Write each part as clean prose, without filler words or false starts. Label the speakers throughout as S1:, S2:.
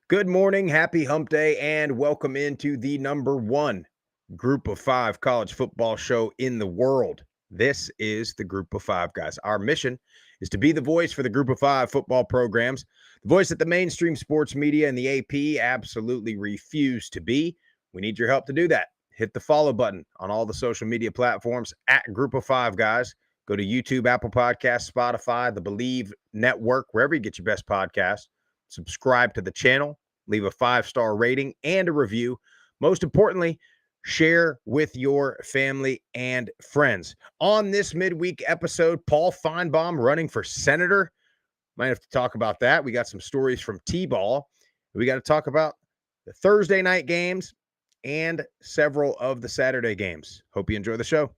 S1: Good morning, happy hump day, and welcome into the number one group of five college football show in the world. This is the Group of Five, guys. Our mission is to be the voice for the Group of Five football programs, the voice that the mainstream sports media and the AP absolutely refuse to be. We need your help to do that. Hit the follow button on all the social media platforms at Group of Five, guys. Go to YouTube, Apple Podcasts, Spotify, the Believe Network, wherever you get your best podcasts. Subscribe to the channel, leave a 5-star rating and a review. Most importantly, share with your family and friends. On this midweek episode, Paul Feinbaum running for senator. Might have to talk about that. We got some stories from T-ball. We got to talk about the Thursday night games and several of the Saturday games. Hope you enjoy the show.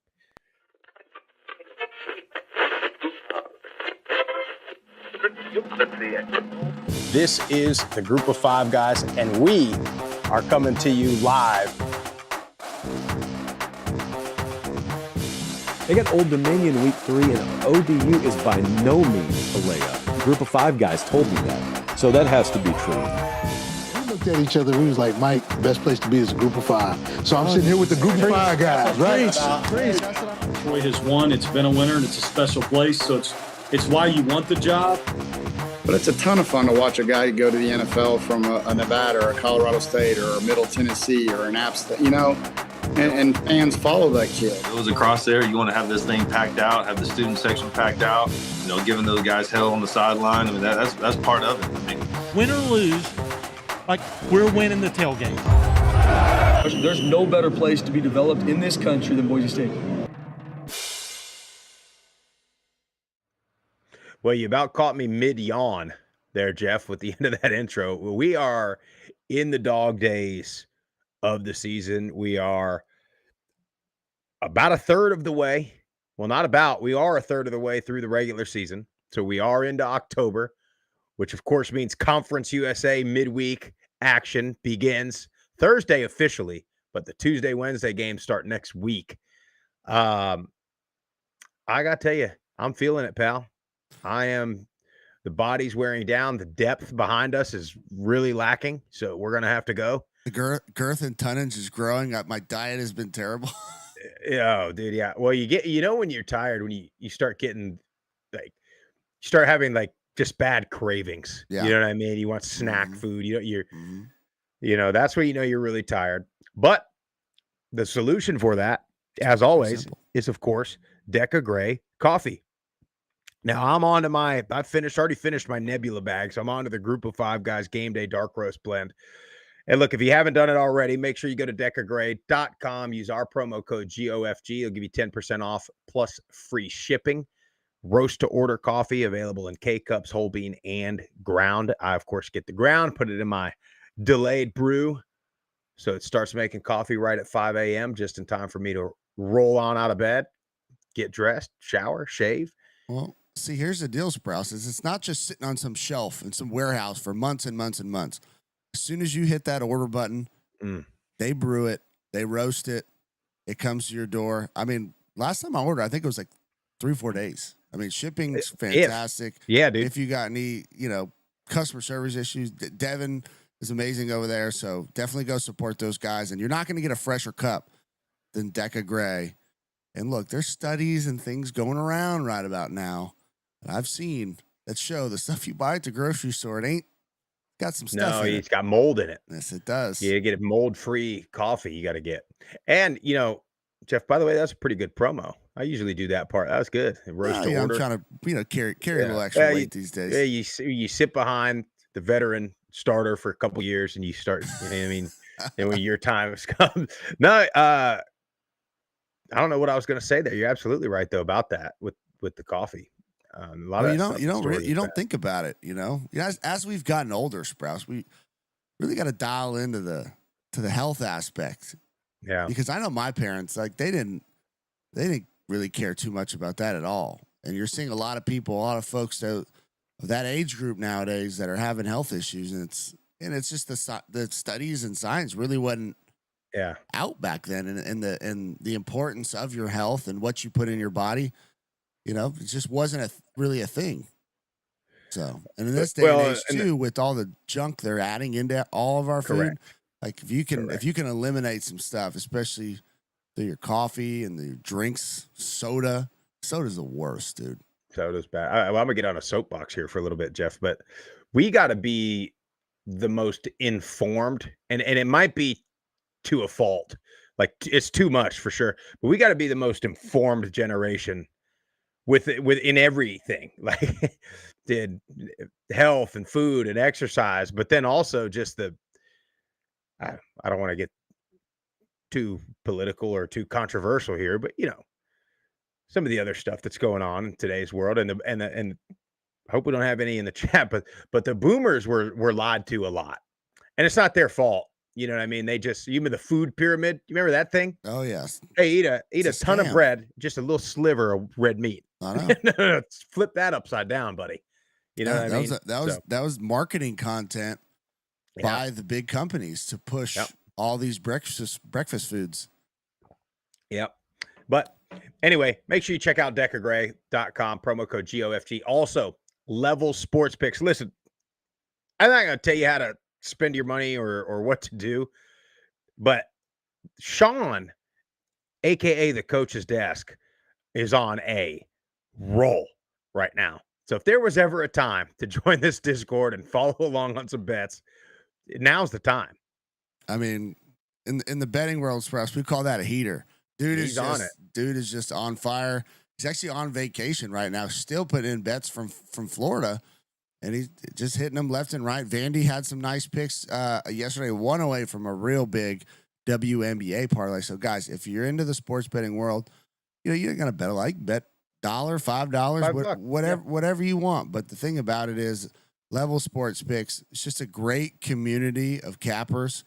S1: This is the Group of Five, guys, and we are coming to you live.
S2: They got Old Dominion week 3, and ODU is by no means a layup. Group of Five guys told me that, so that has to be true.
S3: We looked at each other, we was like, Mike, the best place to be is a Group of Five. So I'm sitting here with the Group of Five guys, right?
S4: Troy has won. It's been a winner, and it's a special place. So it's why you want the job.
S5: But it's a ton of fun to watch a guy go to the NFL from a Nevada or a Colorado State or a Middle Tennessee or an App State, and fans follow that kid.
S6: It was across there. You want to have this thing packed out, have the student section packed out, giving those guys hell on the sideline. I mean, that's part of it. I mean,
S7: win or lose, like we're winning the tailgate.
S8: There's no better place to be developed in this country than Boise State.
S1: Well, you about caught me mid-yawn there, Jeff, with the end of that intro. We are in the dog days of the season. We are about a third of the way. Well, not about. We are a third of the way through the regular season. So we are into October, which, of course, means Conference USA midweek action begins Thursday officially, but the Tuesday, Wednesday games start next week. I got to tell you, I'm feeling it, pal. The body's wearing down. The depth behind us is really lacking. So we're going to have to go.
S9: The girth and tonnage is growing. My diet has been terrible.
S1: Oh, dude. Yeah. Well, when you're tired, when you start getting you start having just bad cravings.
S9: Yeah.
S1: You know what I mean? You want snack food. That's where you're really tired. But the solution for that, as always, is of course Deca Gray coffee. Now I'm on to already finished my Nebula bag, so I'm on to the Group of Five guys Game Day Dark Roast Blend. And look, if you haven't done it already, make sure you go to decagray.com, use our promo code GOFG. It'll give you 10% off plus free shipping. Roast to order coffee available in K-cups, whole bean, and ground. I, of course, get the ground, put it in my delayed brew. So it starts making coffee right at 5 a.m., just in time for me to roll on out of bed, get dressed, shower, shave.
S9: Well, see, here's the deal, Sprouse, is it's not just sitting on some shelf in some warehouse for months and months and months. As soon as you hit that order button, they brew it, they roast it, it comes to your door. I mean, last time I ordered, I think it was like 3-4 days. I mean, shipping's fantastic.
S1: Yeah, dude.
S9: If you got any, customer service issues, Devin is amazing over there. So definitely go support those guys. And you're not going to get a fresher cup than Deca Gray. And look, there's studies and things going around right about now that I've seen that show the stuff you buy at the grocery store, it ain't got some stuff in it.
S1: No, it's got mold in it.
S9: Yes, it does.
S1: You get a mold-free coffee you got to get. And, Jeff, by the way, that's a pretty good promo. I usually do that part. That was good. Roast to order.
S9: I'm trying to, carry a little extra weight these days.
S1: Yeah, you sit behind the veteran starter for a couple years and you start, and when your time has come. No, I don't know what I was going to say there. You're absolutely right, though, about that with the coffee. A lot of
S9: you don't think about it, as we've gotten older, Sprouse, we really got to dial into the health aspect.
S1: Yeah.
S9: Because I know my parents, they didn't really care too much about that at all. And you're seeing a lot of folks of that age group nowadays that are having health issues. And it's just the studies and science really wasn't out back then. And the importance of your health and what you put in your body, it just wasn't really a thing. So, and in this day and
S1: Well,
S9: age too, with all the junk they're adding into all of our food,
S1: correct.
S9: like if you can eliminate some stuff, especially through your coffee and the drinks, soda's the worst, dude.
S1: Soda's bad. Well, I'm gonna get on a soapbox here for a little bit, Jeff, but we got to be the most informed, and it might be to a fault. Like it's too much for sure, but we got to be the most informed generation within everything, like did health and food and exercise, but then also just I don't want to get too political or too controversial here, but some of the other stuff that's going on in today's world, and I hope we don't have any in the chat, but the boomers were lied to a lot, and it's not their fault. You know what I mean? They just you mean the food pyramid. You remember that thing?
S9: Oh yes,
S1: Hey, eat a
S9: It's a
S1: ton of
S9: scam.
S1: bread, just a little sliver of red meat.
S9: I know.
S1: No, flip that upside down, buddy. You know
S9: Yeah,
S1: what I mean?
S9: that was marketing content
S1: Yeah.
S9: by the big companies to push
S1: Yep.
S9: all these breakfast foods.
S1: Yep. But anyway, make sure you check out deckergray.com, promo code GOFG. Also, Level Sports Picks. Listen, I'm not going to tell you how to spend your money or what to do, but Sean, aka the coach's desk, is on a roll right now. So if there was ever a time to join this Discord and follow along on some bets, now's the time.
S9: I mean, in the betting world, Express, we call that a heater.
S1: He's on it.
S9: Dude is just on fire. He's actually on vacation right now, still putting in bets from Florida, and he's just hitting them left and right. Vandy had some nice picks yesterday, one away from a real big WNBA parlay. So, guys, if you're into the sports betting world, you're gonna bet $1, $5, whatever you want. But the thing about it is, Level Sports Picks, it's just a great community of cappers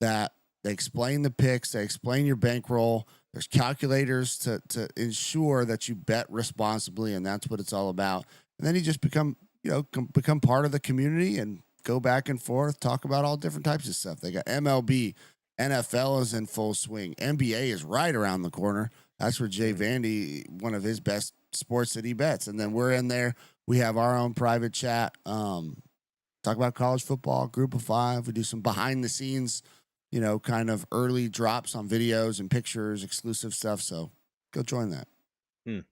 S9: that they explain the picks, they explain your bankroll. There's calculators to ensure that you bet responsibly, and that's what it's all about. And then you just become part of the community and go back and forth, talk about all different types of stuff. They got MLB, NFL is in full swing. NBA is right around the corner. That's where Jay Vandy, one of his best sports that he bets. And then we're in there. We have our own private chat. Talk about college football, group of 5. We do some behind the scenes, kind of early drops on videos and pictures, exclusive stuff. So go join that.
S1: Ain't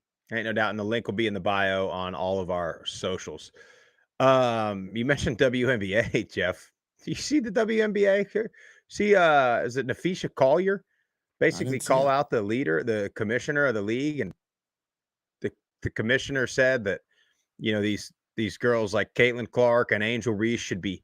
S1: no doubt. And the link will be in the bio on all of our socials. You mentioned WNBA, Jeff. Do you see the WNBA here? See, is it Nafisha Collier? Basically call out the leader, the commissioner of the league. And the commissioner said that, these girls like Caitlin Clark and Angel Reese should be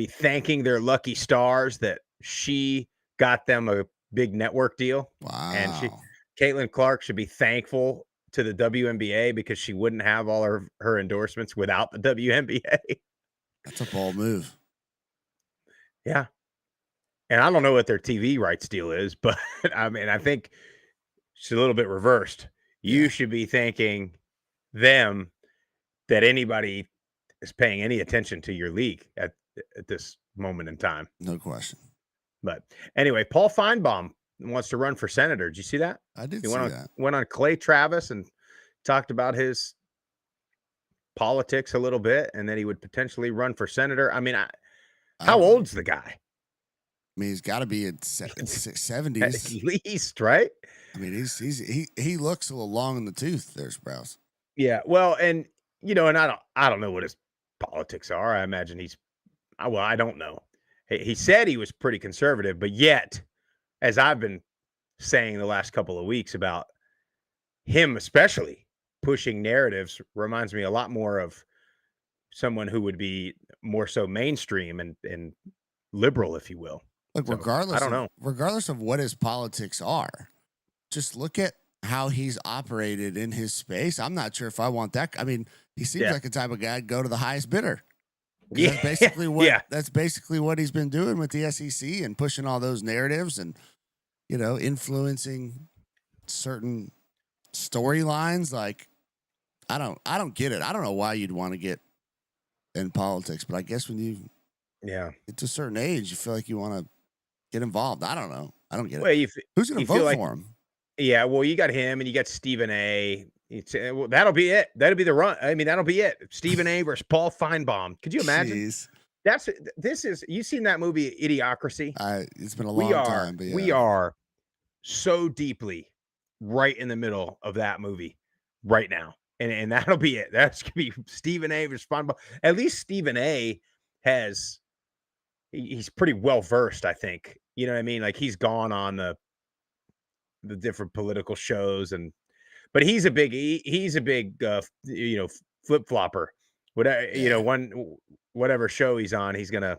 S1: thanking their lucky stars that she got them a big network deal.
S9: Wow.
S1: And Caitlin Clark should be thankful to the WNBA because she wouldn't have all her endorsements without the WNBA.
S9: That's a bold move.
S1: Yeah. And I don't know what their TV rights deal is, but I mean, I think it's a little bit reversed. You should be thanking them that anybody is paying any attention to your league at this moment in time.
S9: No question.
S1: But anyway, Paul Feinbaum wants to run for senator. Did you see that?
S9: I did
S1: He
S9: see that.
S1: went on Clay Travis and talked about his politics a little bit, and that he would potentially run for senator. I mean, how old's the guy?
S9: I mean, he's got to be in 70s
S1: at least, right?
S9: I mean, he looks a little long in the tooth there, Sprouse.
S1: Yeah, well, and and I don't know what his politics are. I imagine I don't know. He said he was pretty conservative, but yet, as I've been saying the last couple of weeks about him, especially pushing narratives, reminds me a lot more of someone who would be more so mainstream and liberal, if you will.
S9: Look,
S1: So, I don't know.
S9: Regardless of what his politics are, just look at how he's operated in his space. I'm not sure if I want that. I mean, he seems like the type of guy to go to the highest bidder.
S1: Yeah.
S9: That's basically what he's been doing with the SEC and pushing all those narratives and influencing certain storylines. Like, I don't get it. I don't know why you'd want to get in politics, but I guess when you get to a certain age, you feel like you want to get involved. I don't know. I don't get it.
S1: Well,
S9: Who's going to vote for him?
S1: Yeah, well, you got him and you got Stephen A. Well, that'll be it. That'll be the run. I mean, that'll be it. Stephen A. versus Paul Feinbaum. Could you imagine?
S9: Jeez.
S1: This is. You seen that movie Idiocracy?
S9: It's been a long time, but yeah.
S1: We are so deeply right in the middle of that movie right now, and that'll be it. That's gonna be Stephen A. versus Feinbaum. At least Stephen A. He's pretty well versed, I think. You know what I mean? Like he's gone on the different political shows but he's a big flip flopper. Whatever, whatever show he's on, he's gonna.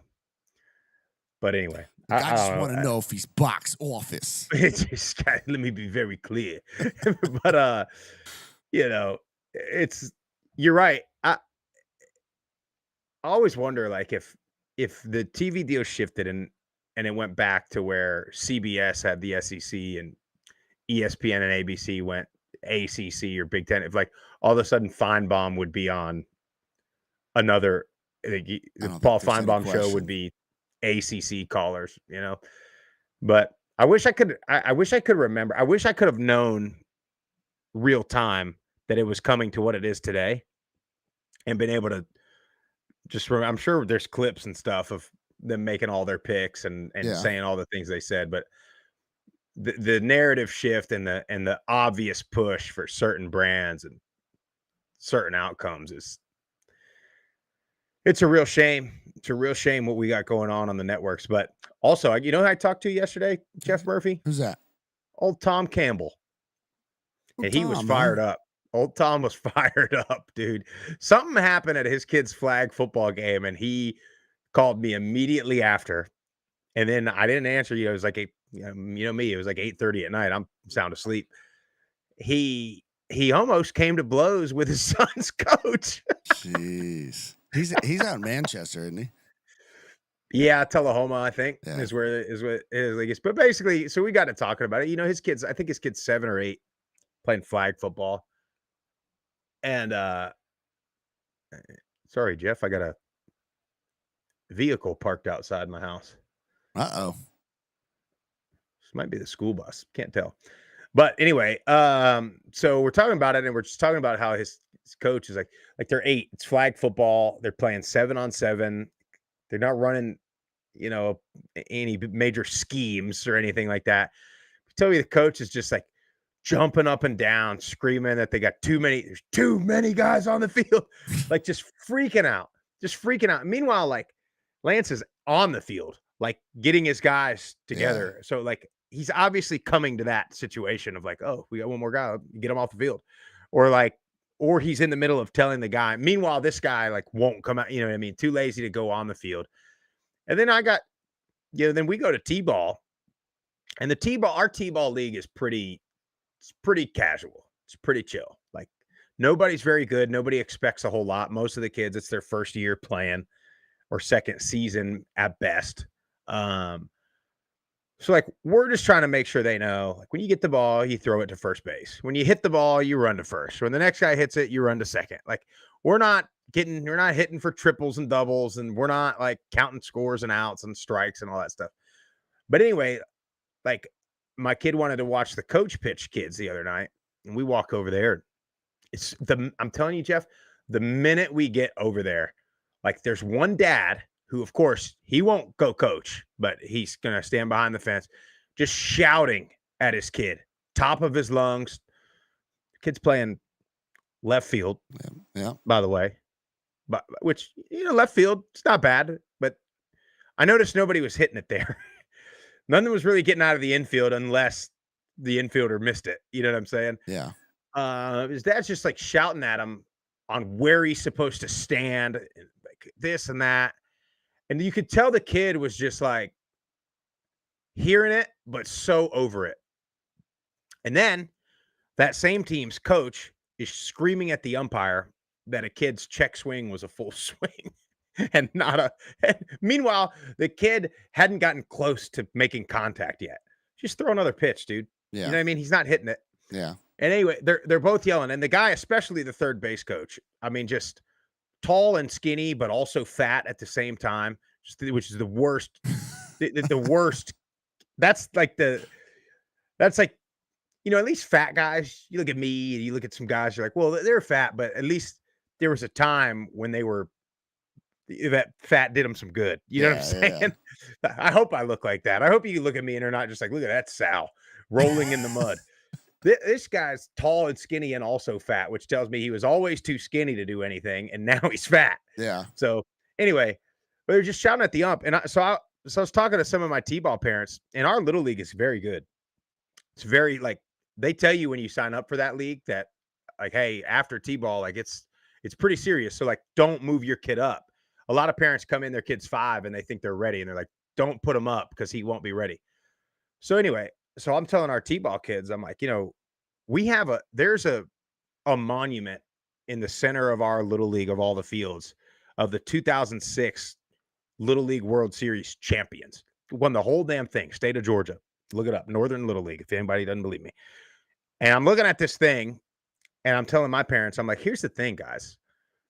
S1: But anyway,
S9: I just want to know if he's box office.
S1: Let me be very clear. But you're right. I always wonder, like, if the TV deal shifted and it went back to where CBS had the SEC and ESPN and ABC went ACC or Big Ten, if like all of a sudden Feinbaum would be on another, the Paul Feinbaum show would be ACC callers, but I wish I could remember. I wish I could have known real time that it was coming to what it is today and been able to just remember. I'm sure there's clips and stuff of them making all their picks and saying all the things they said, but the narrative shift and the obvious push for certain brands and certain outcomes it's a real shame. It's a real shame what we got going on the networks. But also, who I talked to yesterday, Jeff Murphy?
S9: Who's that?
S1: Old Tom Campbell. And he was fired up. Old Tom was fired up, dude. Something happened at his kid's flag football game, and he called me immediately after. And then I didn't answer. It was like me. It was like 8:30 at night. I'm sound asleep. He almost came to blows with his son's coach.
S9: Jeez. He's out in Manchester, isn't he?
S1: Yeah, Tullahoma, I think, is where his league is. But basically, so we got to talking about it. His kids, I think his kid's 7 or 8 playing flag football. And sorry, Jeff, I got a vehicle parked outside my house.
S9: Uh-oh.
S1: This might be the school bus. Can't tell. But anyway, so we're talking about it, and we're just talking about how his coach is like they're 8. It's flag football. They're playing 7-on-7. They're not running, any major schemes or anything like that. I tell you, the coach is just like jumping up and down, screaming that there's too many guys on the field, like just freaking out. Meanwhile, like Lance is on the field, like getting his guys together. Yeah. So like he's obviously coming to that situation of like, oh, we got one more guy, get him off the field, or he's in the middle of telling the guy. Meanwhile, this guy like won't come out, too lazy to go on the field. And then then we go to T-ball, and our T-ball league is pretty casual. It's pretty chill. Like nobody's very good. Nobody expects a whole lot. Most of the kids, it's their first year playing or second season at best. So like we're just trying to make sure they know, like when you get the ball, you throw it to first base. When you hit the ball, you run to first. When the next guy hits it, you run to second. Like we're not hitting for triples and doubles, and we're not like counting scores and outs and strikes and all that stuff. But anyway, like my kid wanted to watch the coach pitch kids the other night, and we walk over there. I'm telling you, Jeff, the minute we get over there, like there's one dad who, of course, he won't go coach, but he's going to stand behind the fence, just shouting at his kid, top of his lungs. Kid's playing left field, by the way, but which, left field, it's not bad, but I noticed nobody was hitting it there. Nothing was really getting out of the infield unless the infielder missed it. You know what I'm saying?
S9: Yeah.
S1: His dad's just like shouting at him on where he's supposed to stand, like this and that. And you could tell the kid was just like hearing it, but so over it. And then that same team's coach is screaming at the umpire that a kid's check swing was a full swing and meanwhile, the kid hadn't gotten close to making contact yet. Just throw another pitch, dude. Yeah. You know what I mean? He's not hitting it.
S9: Yeah.
S1: And anyway, they're both yelling. And the guy, especially the third base coach, I mean, just tall and skinny, but also fat at the same time, which is the worst. the worst. That's like at least fat guys, you look at me and you look at some guys, you're like, well, they're fat, but at least there was a time when that fat did them some good. You know what I'm
S9: Yeah,
S1: saying? I hope I look like that. I hope you look at me and are not just like, look at that Sal rolling in the mud. This guy's tall and skinny and also fat, which tells me he was always too skinny to do anything, and now he's fat.
S9: yeah.
S1: So anyway, we were just shouting at the ump, and I was talking to some of my t-ball parents, and our little league is very good. It's very like they tell you when you sign up for that league that like, hey, after t-ball, like it's pretty serious. So like, don't move your kid up. A lot of parents come in, their kid's 5, and they think they're ready, and they're like, don't put him up because he won't be ready. So anyway, so I'm telling our t-ball kids, I'm like, we have there's a monument in the center of our little league of all the fields of the 2006 Little League World Series champions. Won the whole damn thing, state of Georgia. Look it up, Northern Little League, if anybody doesn't believe me. And I'm looking at this thing, and I'm telling my parents, I'm like, here's the thing, guys,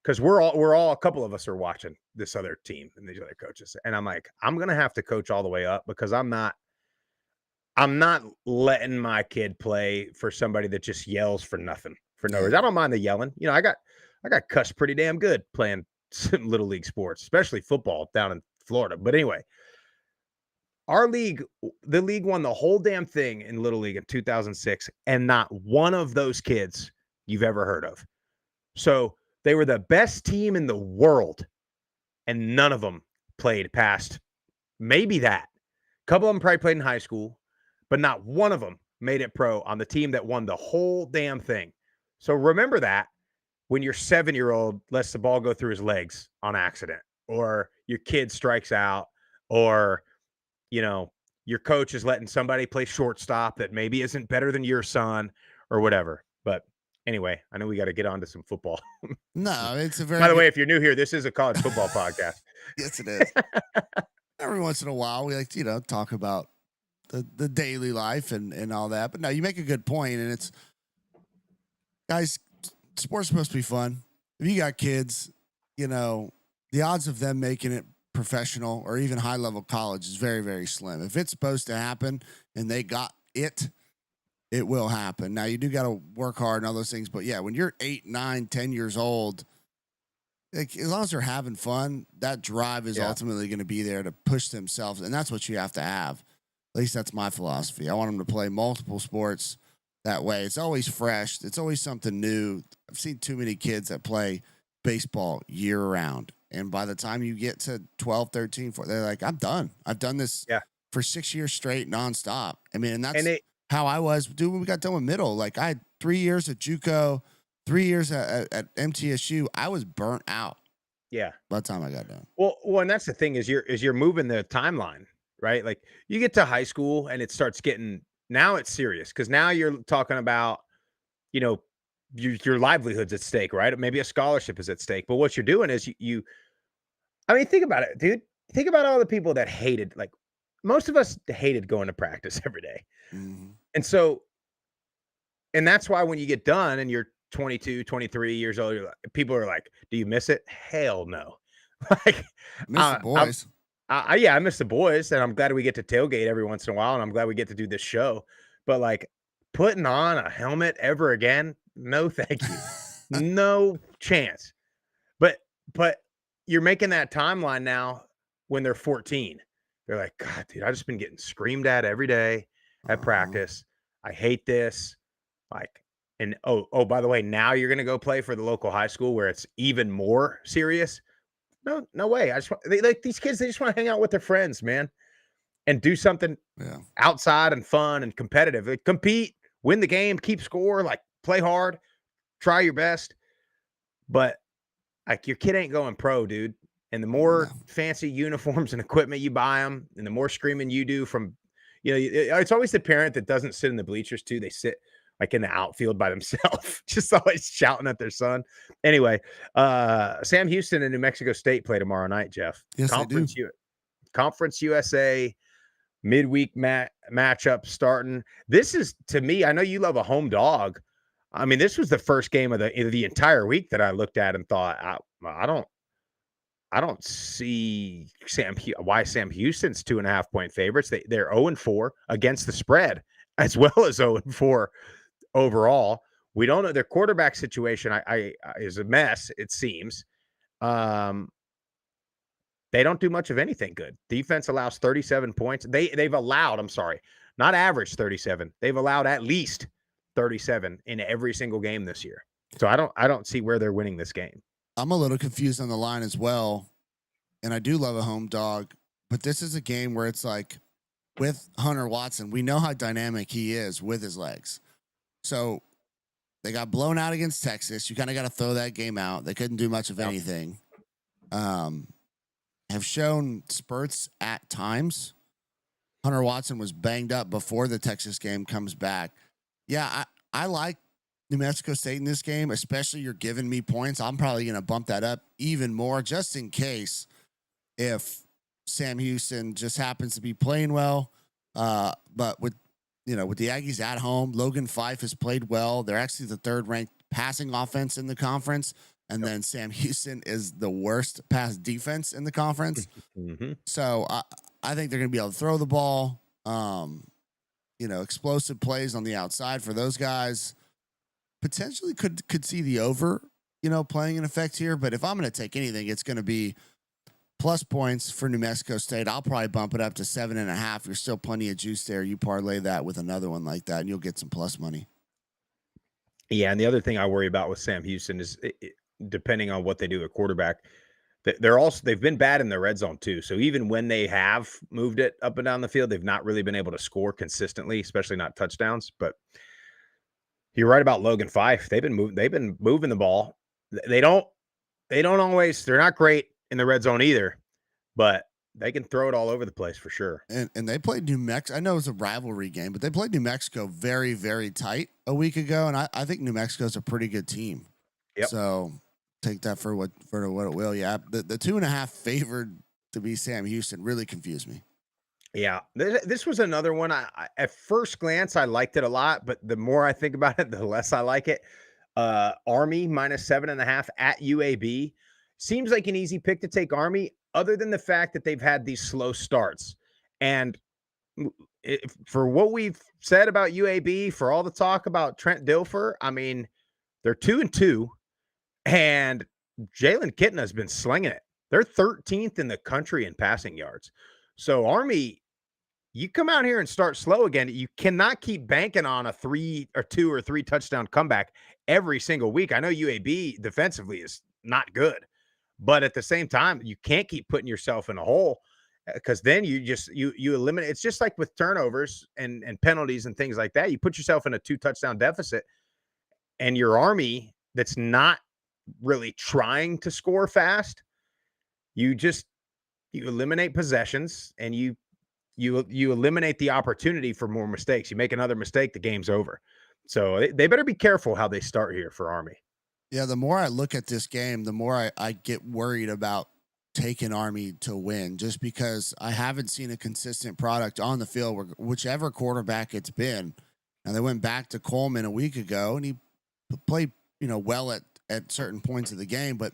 S1: because we're all a couple of us are watching this other team and these other coaches, and I'm like, I'm gonna have to coach all the way up because I'm not letting my kid play for somebody that just yells for nothing, for no reason. I don't mind the yelling. I got cussed pretty damn good playing some little league sports, especially football down in Florida. But anyway, our league, the league won the whole damn thing in Little League in 2006, and not one of those kids you've ever heard of. So they were the best team in the world, and none of them played past maybe that. A couple of them probably played in high school, but not one of them made it pro on the team that won the whole damn thing. So remember that when your 7-year-old lets the ball go through his legs on accident, or your kid strikes out, or your coach is letting somebody play shortstop that maybe isn't better than your son or whatever. But anyway, I know we got to get on to some football.
S9: No, it's a very.
S1: By the way, if you're new here, this is a college football podcast.
S9: Yes, it is. Every once in a while, we like to talk about the daily life and all that. But no, you make a good point, and it's guys, sports supposed to be fun. If you got kids, the odds of them making it professional or even high level college is very, very slim. If it's supposed to happen and they got it will happen. Now you do got to work hard and all those things, but yeah, when you're 8, 9, 10 years old, like, as long as they're having fun, that drive is ultimately going to be there to push themselves, and that's what you have to have. At least that's my philosophy. I want them to play multiple sports that way. It's always fresh. It's always something new. I've seen too many kids that play baseball year round. And by the time you get to 12, 13, 14, they're like, I'm done. I've done this for 6 years straight, nonstop. I mean, and that's how I was, dude, when we got done with middle. Like, I had 3 years at JUCO, 3 years at MTSU. I was burnt out.
S1: Yeah.
S9: By the time I got done.
S1: Well, and that's the thing is you're moving the timeline, right? Like, you get to high school and it starts getting, now it's serious because now you're talking about, your livelihood's at stake, right? Maybe a scholarship is at stake. But what you're doing is I mean, think about it, dude. Think about all the people that hated, like, most of us hated going to practice every day.
S9: Mm-hmm.
S1: And that's why when you get done and you're 22, 23 years old, people are like, do you miss it? Hell no. Like,
S9: miss the boys.
S1: I miss the boys, and I'm glad we get to tailgate every once in a while, and I'm glad we get to do this show. But like, putting on a helmet ever again, no thank you. No chance. But you're making that timeline now when they're 14. They're like, God, dude, I've just been getting screamed at every day at practice. I hate this. Like, and oh, by the way, now you're gonna go play for the local high school where it's even more serious. No way. Like these kids, they just want to hang out with their friends, man, and do something outside and fun and competitive. Like, compete, win the game, keep score, like, play hard, try your best. But like, your kid ain't going pro, dude. And the more fancy uniforms and equipment you buy them, and the more screaming you do from, it's always the parent that doesn't sit in the bleachers too. They sit like in the outfield by themselves, just always shouting at their son. Anyway, Sam Houston and New Mexico State play tomorrow night, Jeff.
S9: Yes,
S1: Conference USA midweek matchup starting. This is, to me, I know you love a home dog. I mean, this was the first game of the entire week that I looked at and thought, I don't see why Sam Houston's 2.5 point favorites. They're 0-4 against the spread as well as 0-4 overall. We don't know their quarterback situation. I is a mess. It seems. They don't do much of anything good. Defense allows 37 points. They've allowed, I'm sorry, not average 37. They've allowed at least 37 in every single game this year. So I don't see where they're winning this game.
S9: I'm a little confused on the line as well. And I do love a home dog, but this is a game where it's like with Hunter Watson, we know how dynamic he is with his legs. So they got blown out against Texas. You kind of got to throw that game out. They couldn't do much of anything. Have shown spurts at times. Hunter Watson was banged up before the Texas game comes back. Yeah, I like New Mexico State in this game, especially you're giving me points. I'm probably going to bump that up even more just in case if Sam Houston just happens to be playing well. But with the Aggies at home, Logan Fife has played well. They're actually the third ranked passing offense in the conference. And then Sam Houston is the worst pass defense in the conference.
S1: Mm-hmm.
S9: So I think they're going to be able to throw the ball, explosive plays on the outside for those guys. Potentially could see the over, playing an effect here. But if I'm going to take anything, it's going to be plus points for New Mexico State. I'll probably bump it up to 7.5. You're still plenty of juice there. You parlay that with another one like that, and you'll get some plus money.
S1: Yeah, and the other thing I worry about with Sam Houston is depending on what they do at quarterback, they've been bad in the red zone too. So even when they have moved it up and down the field, they've not really been able to score consistently, especially not touchdowns. But you're right about Logan Fife. They've been moving the ball. They're not great in the red zone either, but they can throw it all over the place for sure.
S9: And they played New Mexico. I know it's a rivalry game, but they played New Mexico very, very tight a week ago. And I think New Mexico's a pretty good team.
S1: Yep.
S9: So take that for what it will. Yeah. The 2.5 favored to be Sam Houston really confused me.
S1: Yeah. This was another one. I at first glance, I liked it a lot, but the more I think about it, the less I like it. Army -7.5 at UAB. Seems like an easy pick to take Army, other than the fact that they've had these slow starts. And for what we've said about UAB, for all the talk about Trent Dilfer, I mean, they're 2-2, and Jalen Kitten has been slinging it. They're 13th in the country in passing yards. So Army, you come out here and start slow again. You cannot keep banking on a 2 or 3 touchdown comeback every single week. I know UAB defensively is not good, but at the same time, you can't keep putting yourself in a hole, because then you eliminate. It's just like with turnovers and penalties and things like that. You put yourself in a 2 touchdown deficit, and your Army that's not really trying to score fast, you eliminate possessions, and you eliminate the opportunity for more mistakes. You make another mistake, the game's over. So they better be careful how they start here for Army.
S9: Yeah, the more I look at this game, the more I get worried about taking Army to win, just because I haven't seen a consistent product on the field, whichever quarterback it's been. And they went back to Coleman a week ago, and he played, well at certain points of the game, but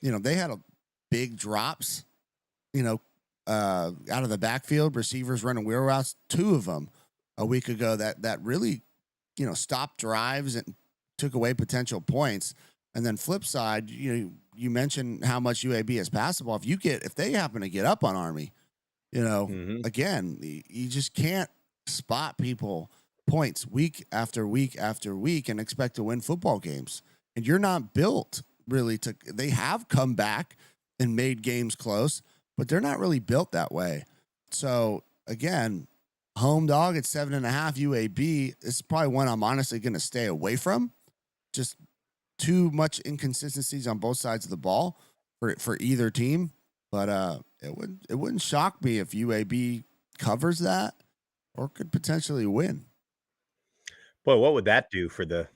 S9: they had big drops, out of the backfield, receivers running wheel routes, 2 of them a week ago that really, stopped drives and took away potential points. And then flip side, you mentioned how much UAB has passed the ball. If they happen to get up on Army, again, you just can't spot people points week after week after week and expect to win football games. And you're not built really they have come back and made games close, but they're not really built that way. So again, home dog at 7.5 UAB is probably one I'm honestly going to stay away from. Just too much inconsistencies on both sides of the ball for either team. But it wouldn't shock me if UAB covers that or could potentially win.
S1: Boy, what would that do for the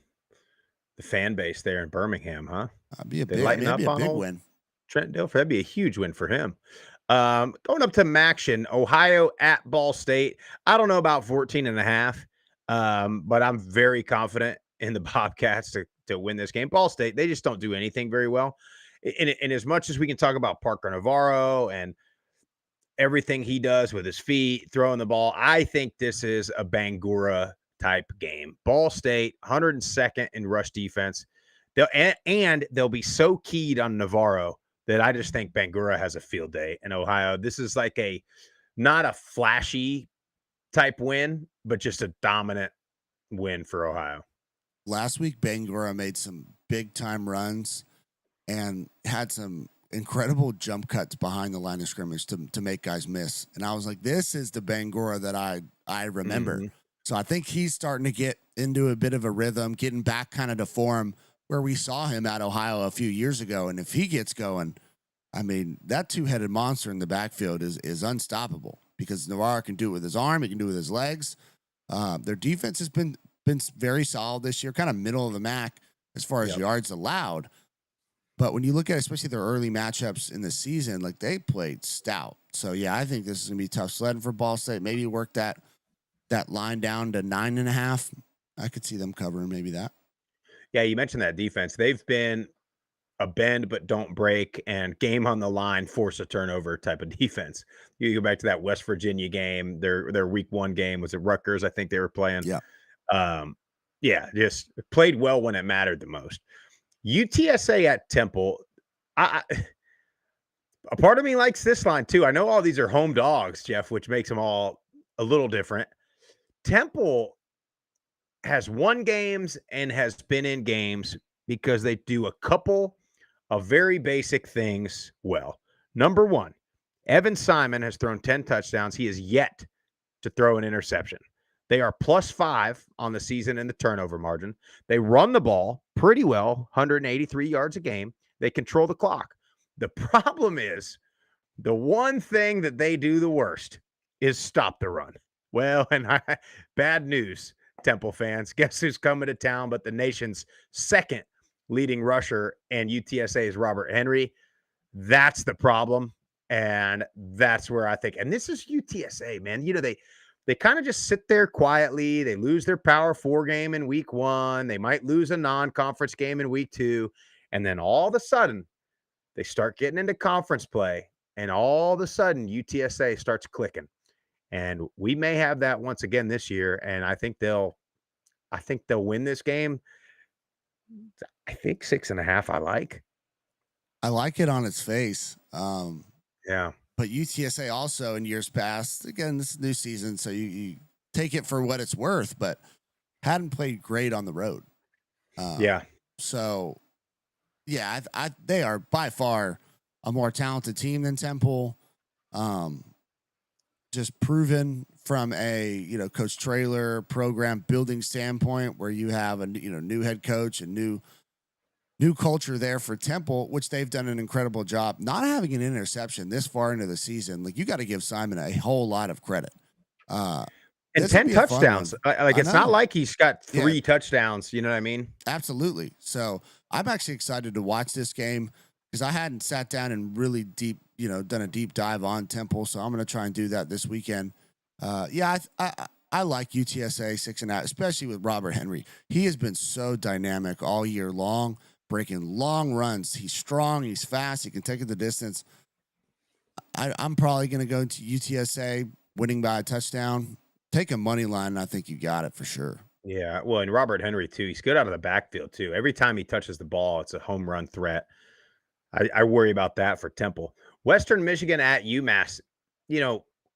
S1: fan base there in Birmingham, huh?
S9: That'd be a big win.
S1: Trent Dilfer, that'd be a huge win for him. Going up to Maction, Ohio at Ball State. I don't know about 14.5, but I'm very confident in the Bobcats to win this game. Ball State, they just don't do anything very well. And as much as we can talk about Parker Navarro and everything he does with his feet, throwing the ball, I think this is a Bangura type game. Ball State, 102nd in rush defense. They'll be so keyed on Navarro that I just think Bangura has a field day in Ohio. This is like not a flashy type win, but just a dominant win for Ohio.
S9: Last week, Bangura made some big time runs and had some incredible jump cuts behind the line of scrimmage to make guys miss. And I was like, this is the Bangura that I remember.
S1: Mm-hmm.
S9: So I think he's starting to get into a bit of a rhythm, getting back kind of to form where we saw him at Ohio a few years ago. And if he gets going, I mean, that two-headed monster in the backfield is unstoppable because Navarro can do it with his arm. He can do it with his legs. Their defense has been very solid this year, kind of middle of the MAC as far as yards allowed. But when you look at especially their early matchups in the season, like they played stout. So, yeah, I think this is going to be tough sledding for Ball State. Maybe work that line down to 9.5. I could see them covering maybe that.
S1: Yeah, you mentioned that defense. They've been a bend but don't break and game on the line, force a turnover type of defense. You go back to that West Virginia game, their week 1 game was at Rutgers, I think they were playing. Just played well when it mattered the most. UTSA at Temple, a part of me likes this line too. I know all these are home dogs, Jeff, which makes them all a little different. Temple has won games and has been in games because they do a couple of very basic things well. Number one, Evan Simon has thrown 10 touchdowns. He is yet to throw an interception. They are +5 on the season in the turnover margin. They run the ball pretty well, 183 yards a game. They control the clock. The problem is the one thing that they do the worst is stop the run. Well, and bad news, Temple fans. Guess who's coming to town but the nation's second leading rusher and UTSA's Robert Henry. That's the problem. And that's where I think, and this is UTSA, man. You know, they kind of just sit there quietly. They lose their Power 4 game in week 1. They might lose a non-conference game in week 2. And then all of a sudden, they start getting into conference play. And all of a sudden, UTSA starts clicking. And we may have that once again this year. And I think they'll win this game. I think 6.5. I like
S9: it on its face.
S1: Yeah.
S9: But UTSA also in years past, again, this is new season, so you take it for what it's worth, but hadn't played great on the road. So, yeah, they are by far a more talented team than Temple. Just proven from a Coach Traylor program building standpoint, where you have a new head coach and new culture there for Temple, which they've done an incredible job. Not having an interception this far into the season, like you got to give Simon a whole lot of credit.
S1: And 10 touchdowns. It's not like he's got 3 touchdowns. You know what I mean?
S9: Absolutely. So I'm actually excited to watch this game because I hadn't sat down and really done a deep dive on Temple. So I'm going to try and do that this weekend. I like UTSA 6.5, especially with Robert Henry. He has been so dynamic all year long, breaking long runs. He's strong. He's fast. He can take it the distance. I'm probably going to go into UTSA winning by a touchdown. Take a money line, and I think you got it for sure.
S1: Yeah, well, and Robert Henry, too. He's good out of the backfield, too. Every time he touches the ball, it's a home run threat. I worry about that for Temple. Western Michigan at UMass.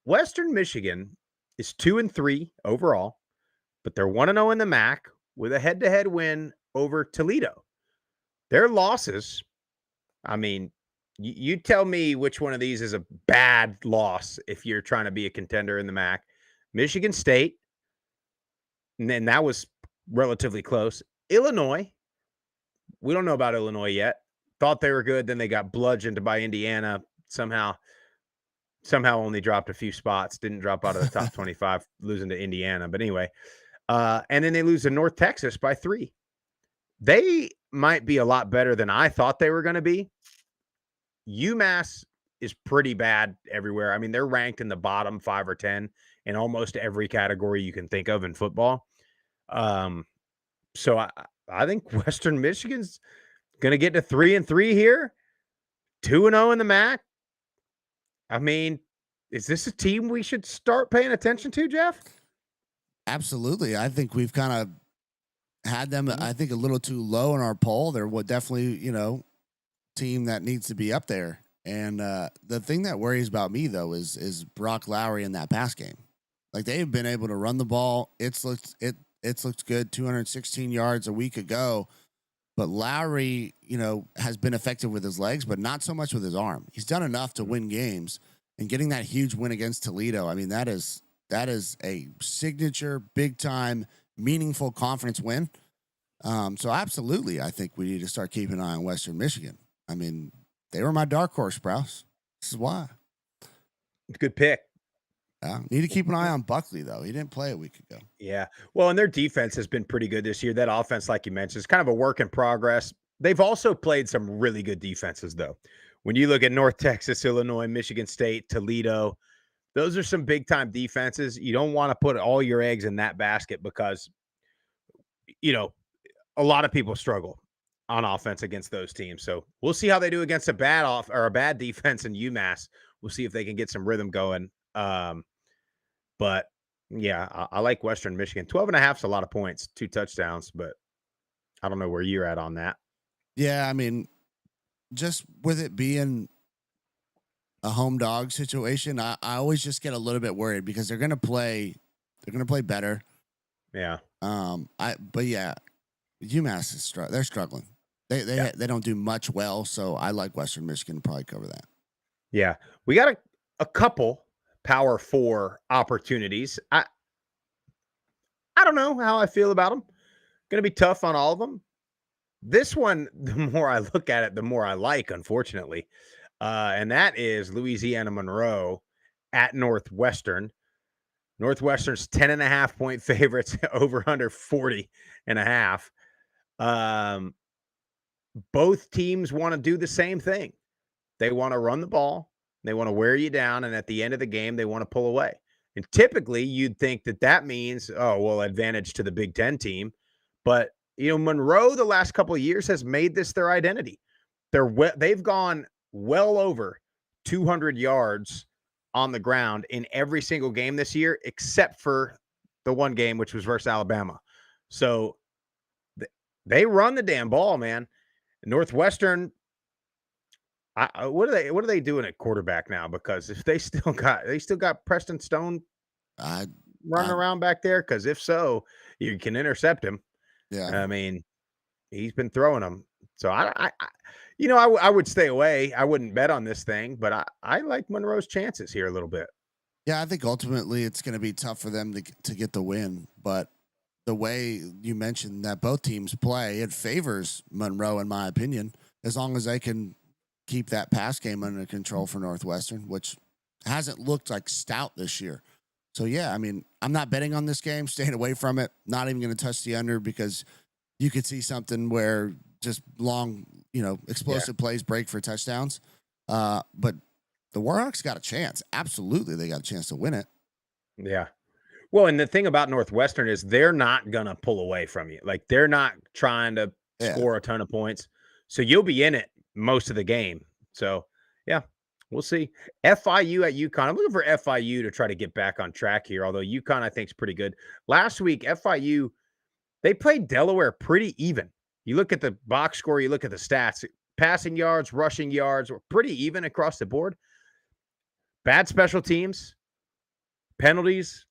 S1: Western Michigan is 2-3 overall, but they're 1-0 in the MAC with a head-to-head win over Toledo. Their losses, I mean, you tell me which one of these is a bad loss if you're trying to be a contender in the MAC. Michigan State, and then that was relatively close. Illinois, we don't know about Illinois yet. Thought they were good, then they got bludgeoned by Indiana. Somehow only dropped a few spots, didn't drop out of the top 25, losing to Indiana. But anyway, and then they lose to North Texas by 3. They might be a lot better than I thought they were going to be. UMass is pretty bad everywhere. I mean, they're ranked in the bottom 5 or 10 in almost every category you can think of in football. So I think Western Michigan's going to get to 3-3 here, 2-0 in the MAC. I mean, is this a team we should start paying attention to, Jeff?
S9: Absolutely. I think we've kind of had them, I think, a little too low in our poll. They're definitely, team that needs to be up there. And the thing that worries about me, though, is Brock Lowry in that pass game. Like, they've been able to run the ball. It's looked good, 216 yards a week ago. But Lowry, has been effective with his legs, but not so much with his arm. He's done enough to win games, and getting that huge win against Toledo. I mean, that is a signature, big time, meaningful conference win. So absolutely, I think we need to start keeping an eye on Western Michigan. I mean, they were my dark horse, Sprouse. This is why.
S1: Good pick.
S9: Need to keep an eye on Buckley, though. He didn't play a week ago.
S1: Yeah. Well, and their defense has been pretty good this year. That offense, like you mentioned, is kind of a work in progress. They've also played some really good defenses, though. When you look at North Texas, Illinois, Michigan State, Toledo, those are some big time defenses. You don't want to put all your eggs in that basket because, a lot of people struggle on offense against those teams. So we'll see how they do against a bad defense in UMass. We'll see if they can get some rhythm going. But yeah, I like Western Michigan. 12.5 is a lot of points, 2 touchdowns, but I don't know where you're at on that.
S9: Yeah, I mean, just with it being a home dog situation, I always just get a little bit worried because they're gonna play better.
S1: Yeah.
S9: But yeah, UMass is they're struggling. They don't do much well, so I like Western Michigan to probably cover that.
S1: Yeah. We got a couple Power 4 opportunities. I don't know how I feel about them. Going to be tough on all of them. This one, the more I look at it, the more I like, unfortunately. And that is Louisiana Monroe at Northwestern. Northwestern's 10.5 point favorites, over under 40.5. Both teams want to do the same thing. They want to run the ball. They want to wear you down. And at the end of the game, they want to pull away. And typically you'd think that means, advantage to the Big Ten team. But, Monroe the last couple of years has made this their identity. They've gone well over 200 yards on the ground in every single game this year, except for the one game, which was versus Alabama. So they run the damn ball, man. Northwestern, what are they doing at quarterback now? Because if they still got Preston Stone running around back there, because if so, you can intercept him.
S9: Yeah,
S1: I mean, he's been throwing them. So I would stay away. I wouldn't bet on this thing, but I like Monroe's chances here a little bit.
S9: Yeah, I think ultimately it's going to be tough for them to get the win, but the way you mentioned that both teams play, it favors Monroe, in my opinion, as long as they can keep that pass game under control for Northwestern, which hasn't looked like stout this year. So, yeah, I mean, I'm not betting on this game, staying away from it, not even going to touch the under because you could see something where just long, explosive plays break for touchdowns. But the Warhawks got a chance. Absolutely, they got a chance to win it.
S1: Yeah. Well, and the thing about Northwestern is they're not going to pull away from you. Like, they're not trying to score a ton of points. So you'll be in it most of the game. So, yeah, we'll see. FIU at UConn. I'm looking for FIU to try to get back on track here, although UConn I think is pretty good. Last week, FIU, they played Delaware pretty even. You look at the box score, you look at the stats, passing yards, rushing yards, were pretty even across the board. Bad special teams, penalties,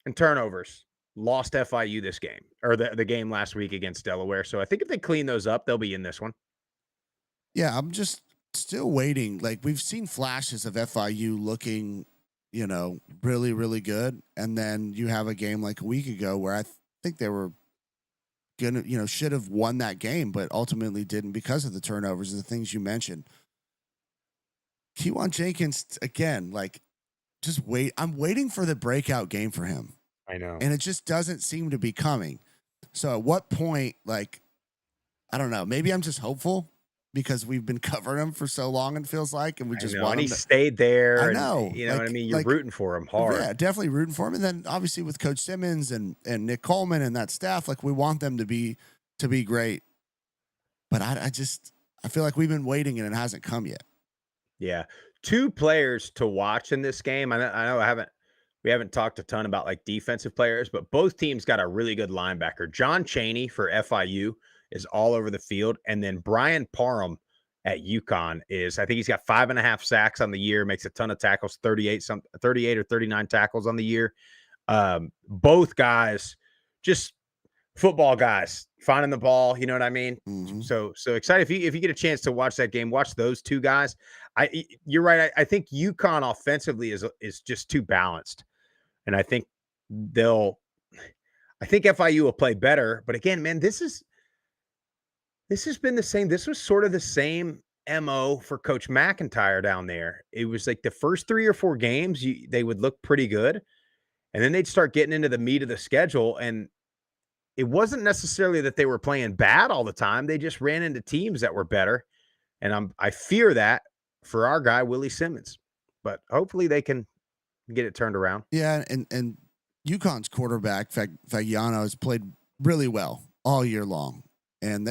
S1: and turnovers lost FIU this game, or the game last week against Delaware. So I think if they clean those up, they'll be in this one.
S9: Yeah, I'm just still waiting. Like, we've seen flashes of FIU looking, really, really good. And then you have a game like a week ago where I think they were going to, should have won that game, but ultimately didn't because of the turnovers and the things you mentioned. Kewan Jenkins, again, just wait. I'm waiting for the breakout game for him.
S1: I know.
S9: And it just doesn't seem to be coming. So at what point, I don't know, maybe I'm just hopeful because we've been covering him for so long, it feels like, and we just want him
S1: to stayed there.
S9: I know.
S1: You know what I mean? You're rooting for him hard.
S9: Yeah, definitely rooting for him. And then obviously with Coach Simmons and Nick Coleman and that staff, we want them to be great. But I feel like we've been waiting and it hasn't come yet.
S1: Yeah. 2 players to watch in this game. I know I haven't we haven't talked a ton about like defensive players, but both teams got a really good linebacker. John Chaney for FIU is all over the field. And then Brian Parham at UConn I think he's got 5.5 sacks on the year, makes a ton of tackles, 38 or 39 tackles on the year. Both guys, just football guys, finding the ball. You know what I mean?
S9: Mhm.
S1: So excited. If you get a chance to watch that game, watch those two guys. You're right. I think UConn offensively is just too balanced. And I think FIU will play better. But again, man, this has been the same. This was sort of the same MO for Coach McIntyre down there. It was like the first 3 or 4 games, they would look pretty good. And then they'd start getting into the meat of the schedule. And it wasn't necessarily that they were playing bad all the time. They just ran into teams that were better. And I fear that for our guy, Willie Simmons. But hopefully they can get it turned around.
S9: Yeah, and UConn's quarterback Fagiano has played really well all year long, and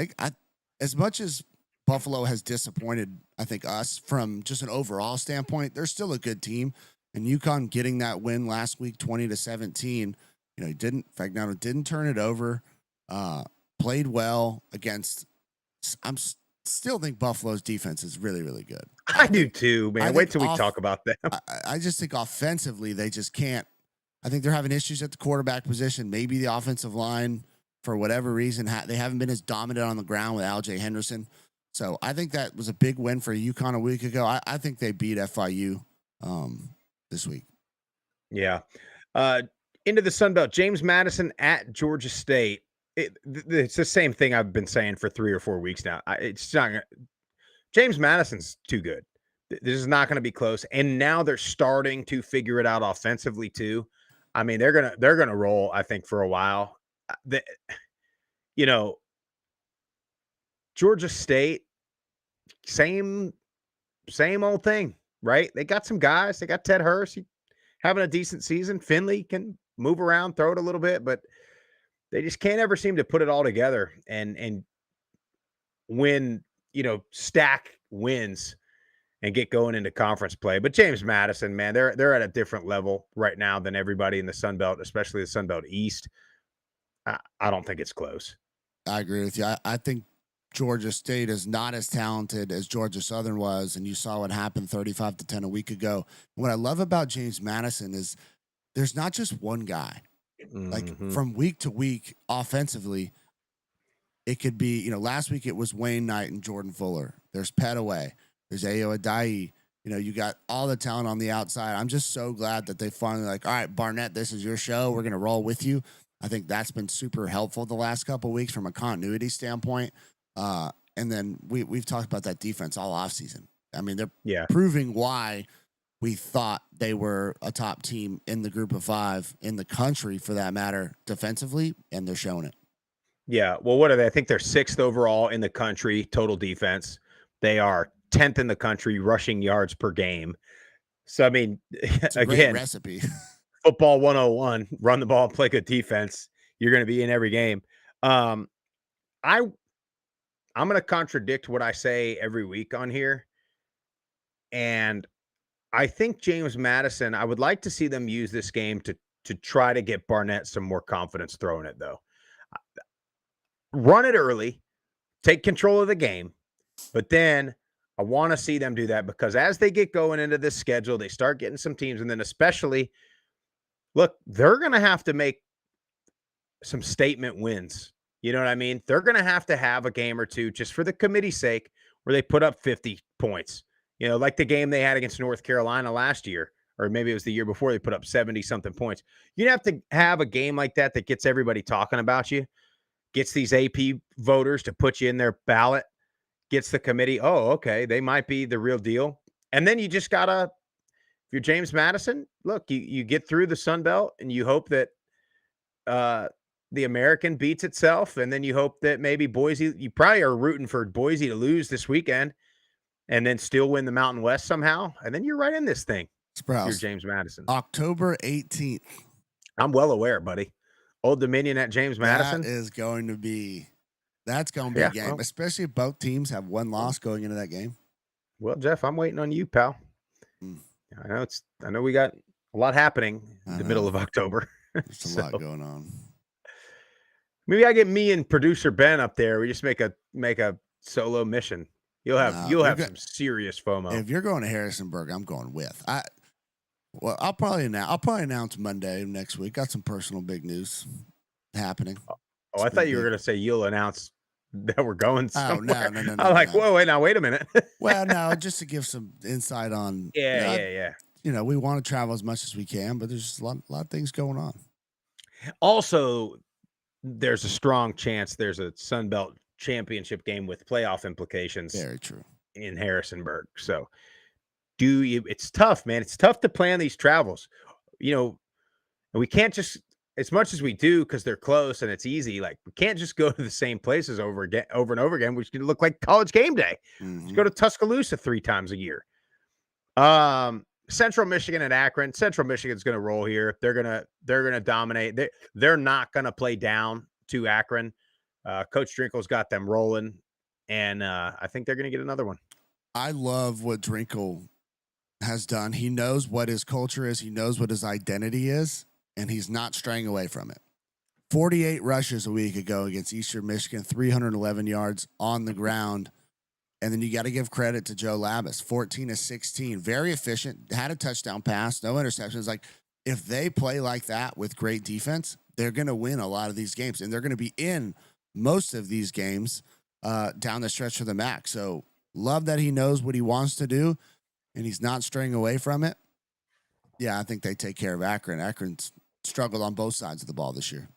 S9: as much as Buffalo has disappointed, I think us from just an overall standpoint, they're still a good team. And UConn getting that win last week, 20-17, Fagiano didn't turn it over, played well against. Still think Buffalo's defense is really, really good.
S1: I do too, man. Wait till we talk about them.
S9: I just think offensively, they just can't. I think they're having issues at the quarterback position. Maybe the offensive line, for whatever reason, they haven't been as dominant on the ground with Al-J Henderson. So I think that was a big win for UConn a week ago. I think they beat FIU this week.
S1: Yeah. Into the Sun Belt, James Madison at Georgia State. It's the same thing I've been saying for 3 or 4 weeks now. It's not James Madison's too good. This is not going to be close. And now they're starting to figure it out offensively too. I mean, they're gonna roll, I think, for a while. Georgia State, same old thing, right? They got some guys. They got Ted Hurst having a decent season. Finley can move around, throw it a little bit, but they just can't ever seem to put it all together and win, stack wins and get going into conference play. But James Madison, man, they're at a different level right now than everybody in the Sun Belt, especially the Sun Belt East. I don't think it's close.
S9: I agree with you. I think Georgia State is not as talented as Georgia Southern was, and you saw what happened 35-10 a week ago. What I love about James Madison is there's not just one guy. Like from week to week, offensively, it could be, last week it was Wayne Knight and Jordan Fuller. There's Petaway. There's Ayo Ajayi. You got all the talent on the outside. I'm just so glad that they finally all right, Barnett, this is your show. We're going to roll with you. I think that's been super helpful the last couple of weeks from a continuity standpoint. And then we've talked about that defense all offseason. I mean, they're proving why we thought they were a top team in the group of 5 in the country, for that matter, defensively, and they're showing it.
S1: Yeah. Well, what are they? I think they're 6th overall in the country, total defense. They are 10th in the country, rushing yards per game. So, I mean,
S9: it's a great recipe.
S1: Football 101, run the ball, play good defense. You're going to be in every game. I'm going to contradict what I say every week on here. And I think James Madison, I would like to see them use this game to try to get Barnett some more confidence throwing it, though. Run it early, take control of the game, but then I want to see them do that because as they get going into this schedule, they start getting some teams, and then especially, look, they're going to have to make some statement wins. You know what I mean? They're going to have a game or two just for the committee's sake where they put up 50 points. Like the game they had against North Carolina last year, or maybe it was the year before, they put up 70-something points. You have to have a game like that that gets everybody talking about you, gets these AP voters to put you in their ballot, gets the committee, oh, okay, they might be the real deal. And then you just got to, if you're James Madison, look, you get through the Sun Belt and you hope that the American beats itself, and then you hope that maybe Boise, you probably are rooting for Boise to lose this weekend, and then still win the Mountain West somehow, and then you're right in this thing.
S9: Sprouse,
S1: you're James Madison.
S9: October 18th.
S1: I'm well aware, buddy. Old Dominion at James Madison.
S9: That's going to be a game, especially if both teams have one loss going into that game.
S1: Well, Jeff, I'm waiting on you, pal. I know we got A lot happening in
S9: I
S1: the middle
S9: know.
S1: of October.
S9: There's a lot going on.
S1: Maybe I get me and producer Ben up there. We just make a solo mission. You'll have some serious FOMO.
S9: If you're going to Harrisonburg, I'm going with. I'll probably announce Monday next week. Got some personal big news happening.
S1: Oh, I thought you were going to say you'll announce that we're going somewhere.
S9: No.
S1: I'm like, whoa, wait a minute.
S9: Well, no, just to give some insight on.
S1: Yeah.
S9: We want to travel as much as we can, but there's just a lot of things going on.
S1: Also, there's a strong chance there's a Sun Belt championship game with playoff implications.
S9: Very true.
S1: In Harrisonburg. So it's tough, man. It's tough to plan these travels. And we can't just, as much as we do, because they're close and it's easy, like we can't just go to the same places over and over again, which can look like college game day. Just go to Tuscaloosa 3 times a year. Central Michigan and Akron. Central Michigan's going to roll here. They're gonna dominate. They're not going to play down to Akron. Coach Drinkle's got them rolling, and I think they're going to get another one.
S9: I love what Drinkle has done. He knows what his culture is. He knows what his identity is, and he's not straying away from it. 48 rushes a week ago against Eastern Michigan, 311 yards on the ground. And then you got to give credit to Joe Labus, 14 of 16, very efficient, had a touchdown pass, no interceptions. Like, if they play like that with great defense, they're going to win a lot of these games, and they're going to be in most of these games down the stretch of the MAC. So love that he knows what he wants to do, and he's not straying away from it. Yeah, I think they take care of Akron. Akron's struggled on both sides of the ball this year.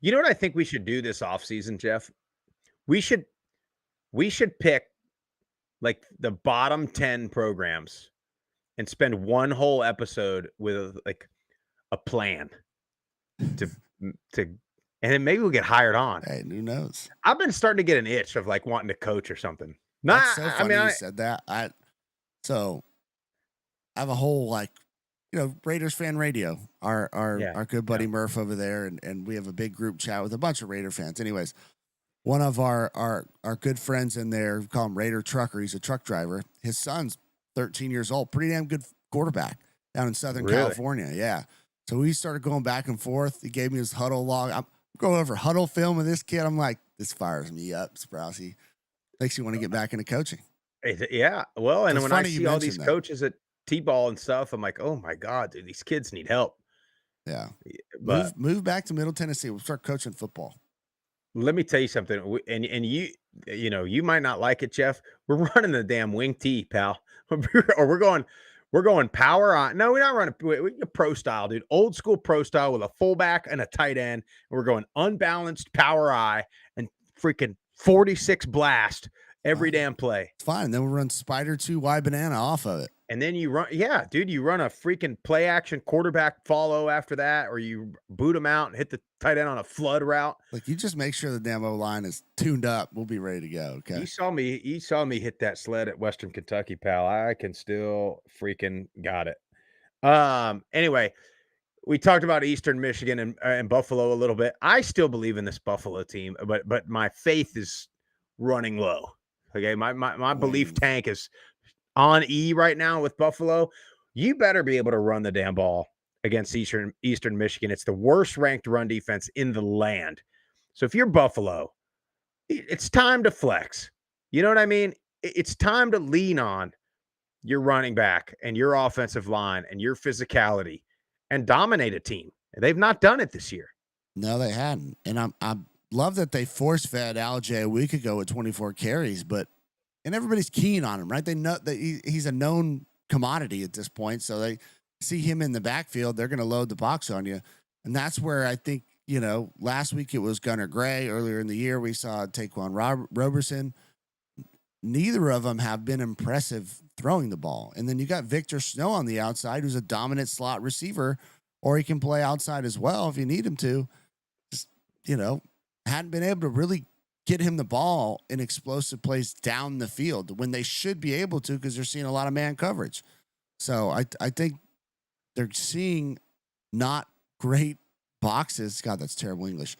S1: You know what I think we should do this offseason, Jeff? We should pick like the bottom 10 programs and spend one whole episode with like a plan to and then maybe we'll get hired on.
S9: Hey, who knows?
S1: I've been starting to get an itch of like wanting to coach or something.
S9: That's so funny you said that. I have a whole Raiders fan radio. Our good buddy Murph over there, and we have a big group chat with a bunch of Raider fans. Anyways, one of our good friends in there, we call him Raider Trucker. He's a truck driver. His son's 13 years old, pretty damn good quarterback down in Southern California. Yeah. So we started going back and forth. He gave me his huddle log. I'm going over huddle film with this kid. I'm like, this fires me up, Sprousey. Makes you want to get back into coaching.
S1: Yeah. Well, and when I see all these
S9: that.
S1: coaches at T-ball and stuff, I'm like, oh my God, dude, these kids need help.
S9: Yeah.
S1: But
S9: move back to Middle Tennessee. We'll start coaching football.
S1: Let me tell you something. And you might not like it, Jeff. We're running the damn wing tee, pal. Or we're going power on. No, we're not running pro style, dude. Old school pro style with a fullback and a tight end. And we're going unbalanced power eye and freaking 46 blast every damn play.
S9: It's fine. Then we'll run Spider 2 Y banana off of it.
S1: And then you run, you run a freaking play action quarterback follow after that, or you boot them out and hit the tight end on a flood route.
S9: Like, you just make sure the damn O-line is tuned up. We'll be ready to go. Okay.
S1: You saw me hit that sled at Western Kentucky, pal. I can still freaking got it. Anyway, we talked about Eastern Michigan and Buffalo a little bit. I still believe in this Buffalo team, but my faith is running low. Okay. My belief tank is on E right now with Buffalo. You better be able to run the damn ball against Eastern Michigan. It's the worst ranked run defense in the land. So if you're Buffalo, it's time to flex. You know what I mean? It's time to lean on your running back and your offensive line and your physicality and dominate a team. They've not done it this year.
S9: No, they hadn't. And I love that they force-fed Alj a week ago with 24 carries, and everybody's keen on him, right? They know that he's a known commodity at this point. So they see him in the backfield. They're going to load the box on you. And that's where I think, last week it was Gunnar Gray. Earlier in the year, we saw Taquan Roberson. Neither of them have been impressive throwing the ball. And then you got Victor Snow on the outside, who's a dominant slot receiver, or he can play outside as well if you need him to. Just, hadn't been able to really get him the ball in explosive plays down the field when they should be able to, because they're seeing a lot of man coverage. So I think they're seeing not great boxes. God, that's terrible English,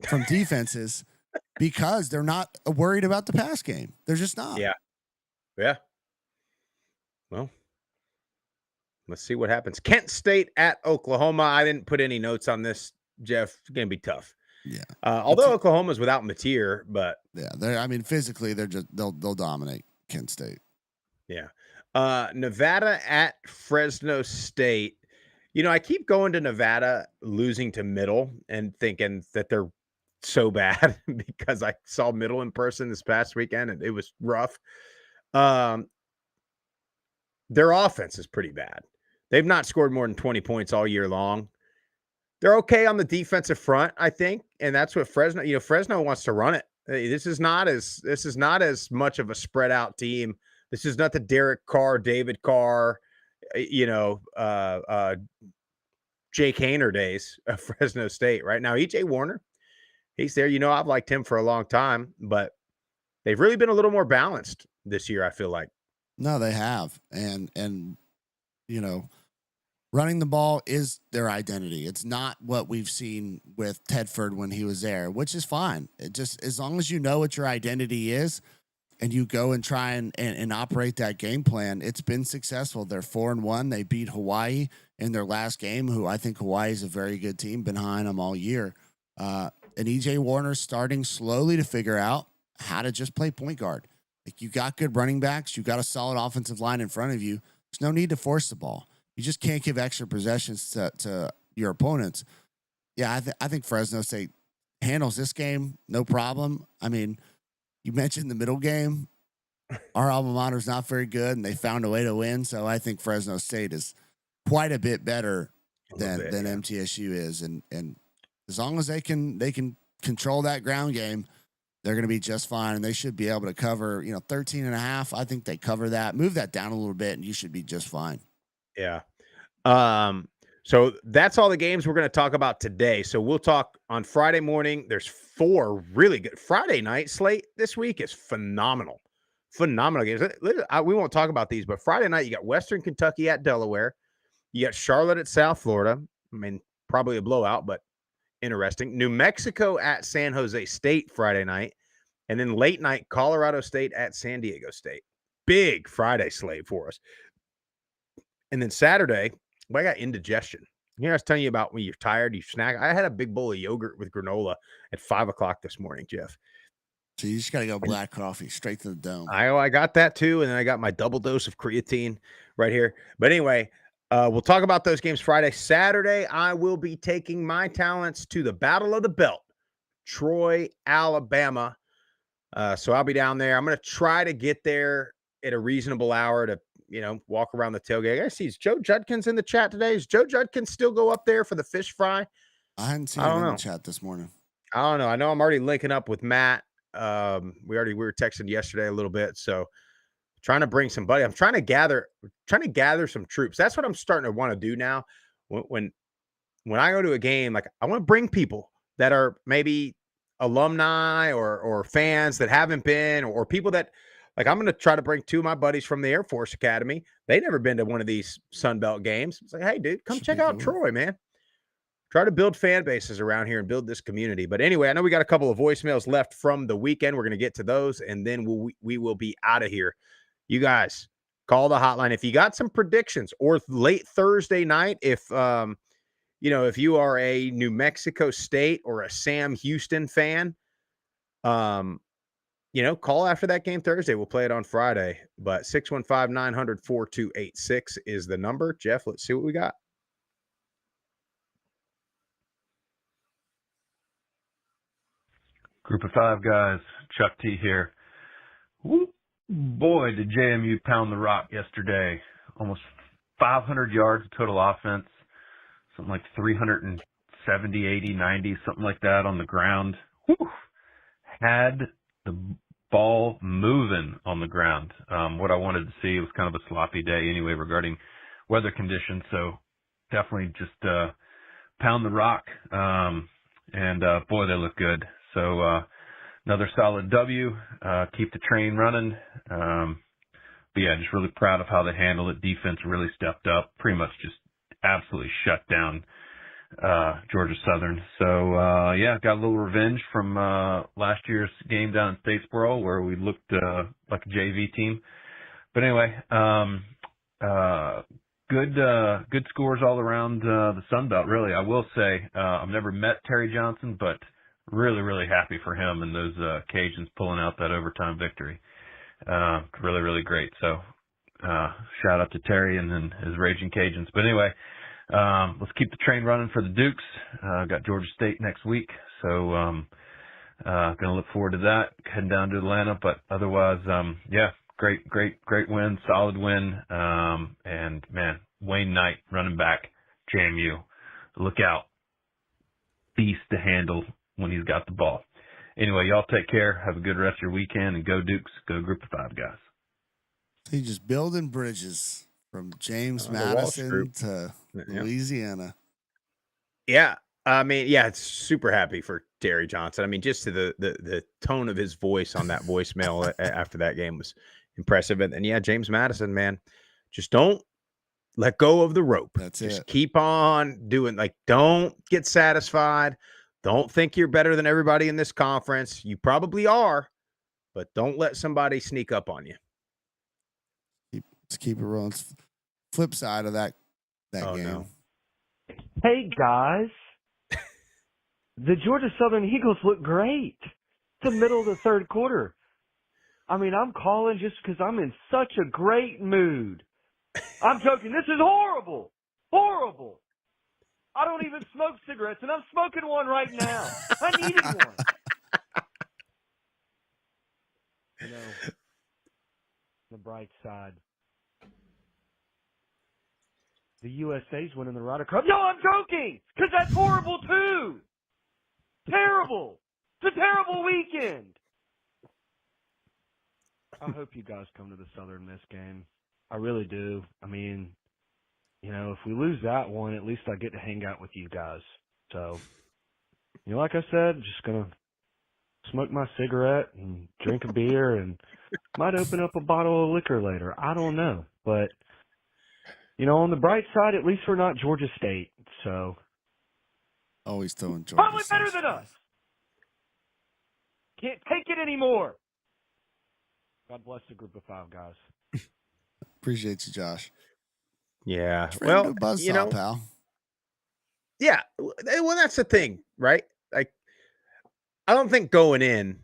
S9: from defenses because they're not worried about the pass game. They're just not.
S1: Yeah. Yeah. Well, Let's see what happens. Kent State at Oklahoma. I didn't put any notes on this, Jeff. It's going to be tough.
S9: Yeah.
S1: Although Oklahoma's without Mateer, but
S9: yeah, I mean, physically, they'll dominate Kent State.
S1: Yeah. Nevada at Fresno State. I keep going to Nevada losing to Middle and thinking that they're so bad because I saw Middle in person this past weekend and it was rough. Their offense is pretty bad. They've not scored more than 20 points all year long. They're okay on the defensive front, I think, and that's what Fresno. Fresno wants to run it. This is not as much of a spread out team. This is not the Derek Carr, David Carr, Jake Hayner days of Fresno State. Right now, EJ Warner, he's there. I've liked him for a long time, but they've really been a little more balanced this year, I feel like.
S9: No, they have, and running the ball is their identity. It's not what we've seen with Tedford when he was there, which is fine. It just, as long as you know what your identity is and you go and try and operate that game plan, it's been successful. They're 4-1. They beat Hawaii in their last game, who I think Hawaii is a very good team, been behind them all year. And EJ Warner's starting slowly to figure out how to just play point guard. Like, you got good running backs. You got a solid offensive line in front of you. There's no need to force the ball. You just can't give extra possessions to your opponents. Yeah, I think Fresno State handles this game, no problem. I mean, you mentioned the Middle game. Our alma mater is not very good, and they found a way to win. So I think Fresno State is quite a bit better than MTSU is. And as long as they can control that ground game, they're going to be just fine, and they should be able to cover, 13.5. I think they cover that. Move that down a little bit, and you should be just fine.
S1: Yeah. So that's all the games we're going to talk about today. So we'll talk on Friday morning. There's 4 really good Friday night slate this week is phenomenal games. We won't talk about these, but Friday night, you got Western Kentucky at Delaware. You got Charlotte at South Florida. I mean, probably a blowout, but interesting. New Mexico at San Jose State Friday night. And then late night, Colorado State at San Diego State. Big Friday slate for us. And then Saturday, I got indigestion. I was telling you about when you're tired, you snack. I had a big bowl of yogurt with granola at 5:00 this morning, Jeff.
S9: So you just got to go black coffee straight to the dome.
S1: I got that too. And then I got my double dose of creatine right here. But anyway, we'll talk about those games Friday. Saturday, I will be taking my talents to the Battle of the Belt, Troy, Alabama. So I'll be down there. I'm going to try to get there at a reasonable hour to, walk around the tailgate. I see Joe Judkins in the chat today. Is Joe Judkins still go up there for the fish fry?
S9: I hadn't seen him in the chat this morning.
S1: I don't know. I know I'm already linking up with Matt. We were texting yesterday a little bit. So trying to bring somebody. I'm trying to gather some troops. That's what I'm starting to want to do now. When I go to a game, like, I want to bring people that are maybe alumni or fans that haven't been, or people that, like, I'm going to try to bring 2 of my buddies from the Air Force Academy. They never been to one of these Sun Belt games. It's like, hey, dude, come check out Troy, man. Try to build fan bases around here and build this community. But anyway, I know we got a couple of voicemails left from the weekend. We're going to get to those, and then we will be out of here. You guys, call the hotline if you got some predictions, or late Thursday night, if if you are a New Mexico State or a Sam Houston fan, call after that game Thursday. We'll play it on Friday. But 615-900-4286 is the number. Jeff, let's see what we got.
S10: Group of 5 guys, Chuck T here. Woo, boy, did JMU pound the rock yesterday. Almost 500 yards of total offense, something like 370, 80, 90, something like that on the ground. Woo, had the ball moving on the ground. What I wanted to see was kind of a sloppy day anyway regarding weather conditions. So definitely just pound the rock. And boy, they look good. So another solid W. Keep the train running. But yeah, just really proud of how they handled it. Defense really stepped up. Pretty much just absolutely shut down Georgia Southern. So yeah, got a little revenge from last year's game down in Statesboro where we looked like a JV team. But anyway, good scores all around the Sun Belt. Really, I will say I've never met Terry Johnson, but really, really happy for him and those Cajuns pulling out that overtime victory. Really, really great. So shout out to Terry and then his Raging Cajuns. But anyway, let's keep the train running for the Dukes. Got Georgia State next week, so gonna look forward to that. Heading down to Atlanta, but otherwise, yeah, great win, solid win. And man, Wayne Knight running back, JMU, look out, beast to handle when he's got the ball. Anyway, y'all take care. Have a good rest of your weekend, and go Dukes, go Group of 5 guys.
S9: He's just building bridges from James
S1: The
S9: Madison
S1: Walsh
S9: to
S1: Yeah.
S9: Louisiana.
S1: Yeah. I mean, yeah, it's super happy for Terry Johnson. I mean, just to the tone of his voice on that voicemail after that game was impressive. And yeah, James Madison, man, just don't let go of the rope.
S9: That's
S1: just
S9: it.
S1: keep on doing, like, don't get satisfied. Don't think you're better than everybody in this conference. You probably are, but don't let somebody sneak up on you.
S9: Let's keep it rolling. Flip side of that game.
S1: No.
S11: Hey, guys. The Georgia Southern Eagles look great. It's the middle of the third quarter. I mean, I'm calling just because I'm in such a great mood. I'm joking. This is horrible. Horrible. I don't even smoke cigarettes, and I'm smoking one right now. I needed one. You know, the bright side. The USA's winning the Ryder Cup. No, I'm joking, because that's horrible, too. Terrible. It's a terrible weekend. I hope you guys come to the Southern Miss game. I really do. I mean, you know, if we lose that one, at least I get to hang out with you guys. So, you know, like I said, just going to smoke my cigarette and drink a beer and might open up a bottle of liquor later. I don't know. But, you know, on the bright side, at least we're not Georgia State. So,
S9: always throwing Georgia
S11: probably
S9: State.
S11: better than us. Can't take it anymore. God bless the Group of 5 guys.
S9: Appreciate you, Josh.
S1: Yeah.
S9: Well,
S1: you know,
S9: pal.
S1: Yeah. Well, that's the thing, right? Like, I don't think going in,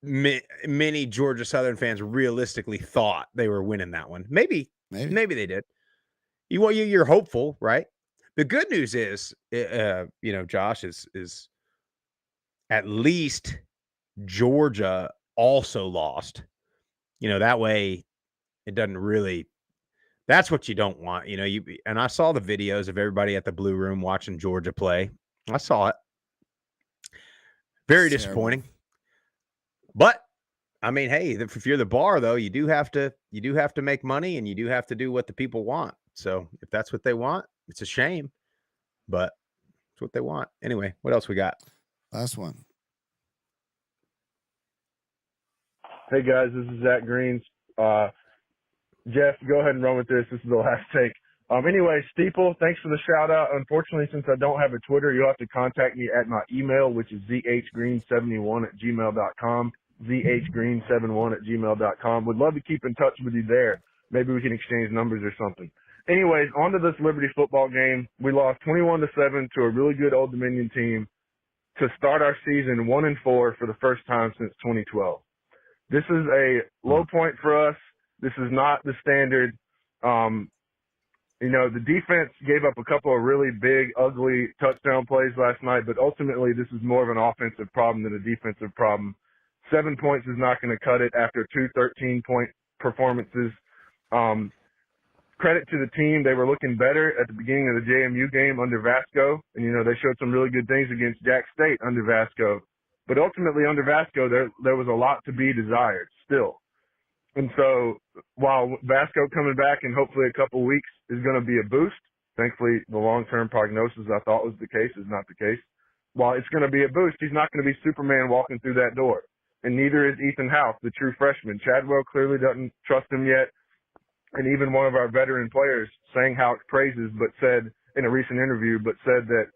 S1: many Georgia Southern fans realistically thought they were winning that one. Maybe they did. You're hopeful, right? The good news is, you know, Josh, is at least Georgia also lost. You know, that way it doesn't really. That's what you don't want. You know, and I saw the videos of everybody at the Blue Room watching Georgia play. I saw it. Very disappointing. But I mean, hey, if you're the bar, though, you do have to make money, and you do have to do what the people want. So if that's what they want, it's a shame, but it's what they want. Anyway, what else we got?
S9: Last one.
S12: Hey guys, this is Zach Greens. Jeff, go ahead and run with this. This is the last take. Anyway, Steeple, thanks for the shout out. Unfortunately, since I don't have a Twitter, you'll have to contact me at my email, which is zhgreen71@gmail.com. zhgreen71@gmail.com. Would love to keep in touch with you there. Maybe we can exchange numbers or something. Anyways, on to this Liberty football game. We lost 21-7 to a really good Old Dominion team to start our season 1-4 for the first time since 2012. This is a low point for us. This is not the standard. You know, the defense gave up a couple of really big, ugly touchdown plays last night, but ultimately this is more of an offensive problem than a defensive problem. 7 points is not going to cut it after two 13-point performances. Credit to the team. They were looking better at the beginning of the JMU game under Vasco, and, you know, they showed some really good things against Jack State under Vasco. But ultimately under Vasco, there was a lot to be desired still. And so while Vasco coming back in hopefully a couple weeks is going to be a boost, thankfully the long-term prognosis I thought was the case is not the case. While it's going to be a boost, he's not going to be Superman walking through that door. And neither is Ethan House, the true freshman. Chadwell clearly doesn't trust him yet. And even one of our veteran players sang Houck praises, but said in a recent interview, that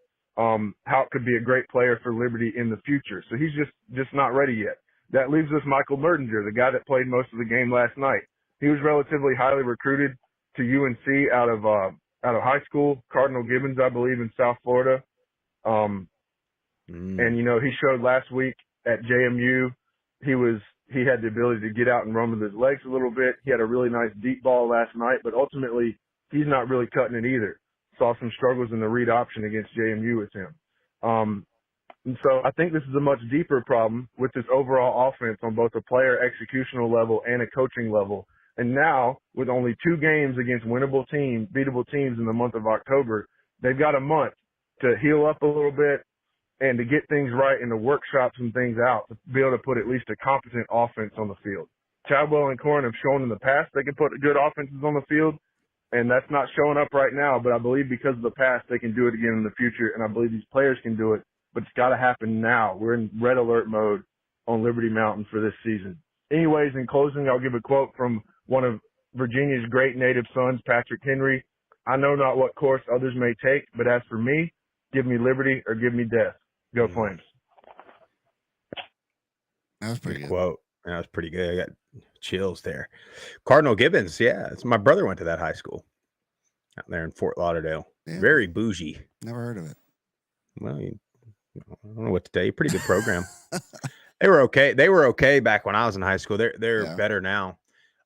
S12: Houck could be a great player for Liberty in the future. So he's just not ready yet. That leaves us Michael Merdinger, the guy that played most of the game last night. He was relatively highly recruited. to UNC out of high school, Cardinal Gibbons, I believe, in South Florida. And you know, he showed last week at JMU, he had the ability to get out and run with his legs a little bit. He had a really nice deep ball last night, but ultimately he's not really cutting it either. Saw some struggles in the read option against JMU with him. And so I think this is a much deeper problem with this overall offense on both a player executional level and a coaching level. And now, with only 2 games against winnable teams, beatable teams in the month of October, they've got a month to heal up a little bit and to get things right and to workshop some things out to be able to put at least a competent offense on the field. Chadwell and Corn have shown in the past they can put good offenses on the field, and that's not showing up right now. But I believe because of the past, they can do it again in the future, and I believe these players can do it. But it's got to happen now. We're in red alert mode on Liberty Mountain for this season. Anyways, in closing, I'll give a quote from one of Virginia's great native sons, Patrick Henry. I know not what course others may take, but as for me, give me liberty or give me death. Go Flames.
S9: That was pretty good.
S1: Quote. That was pretty good. I got chills there. Cardinal Gibbons. Yeah. My brother went to that high school out there in Fort Lauderdale.
S9: Yeah.
S1: Very bougie.
S9: Never heard of it.
S1: Well, I don't know what to tell you. Pretty good program. They were okay. They were okay back when I was in high school. They're better now.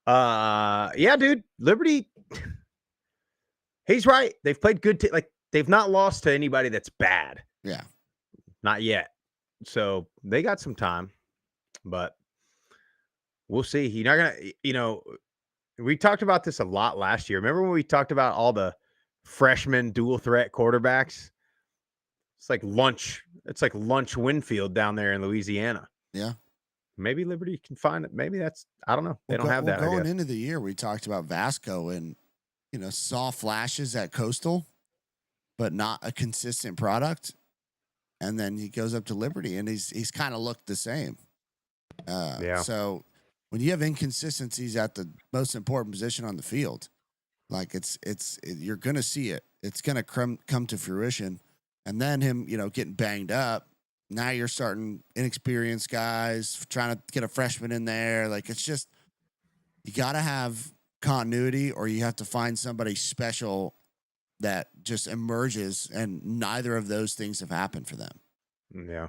S1: Yeah, dude. Liberty. He's right. They've played good. Like they've not lost to anybody that's bad.
S9: Yeah.
S1: Not yet. So they got some time, but we'll see. You're not gonna, we talked about this a lot last year. Remember when we talked about all the freshman dual threat quarterbacks? It's like lunch. It's like lunch Winfield down there in Louisiana.
S9: Yeah.
S1: Maybe Liberty can find it. Maybe that's, I don't know. They don't have that.
S9: Going into the year, we talked about Vasco and, saw flashes at Coastal, but not a consistent product. And then he goes up to Liberty and he's kind of looked the same. So when you have inconsistencies at the most important position on the field, like you're going to see it. It's going to come to fruition. And then him, getting banged up. Now you're starting inexperienced guys trying to get a freshman in there. Like it's just, you got to have continuity or you have to find somebody special that just emerges, and neither of those things have happened for them.
S1: Yeah.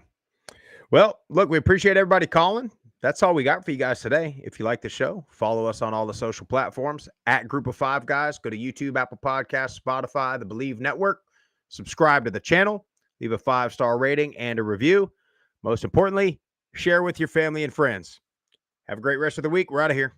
S1: Well, look, we appreciate everybody calling. That's all we got for you guys today. If you like the show, follow us on all the social platforms at Group of Five Guys. Go to YouTube, Apple Podcasts, Spotify, the Believe Network. Subscribe to the channel. Leave a 5-star rating and a review. Most importantly, share with your family and friends. Have a great rest of the week. We're out of here.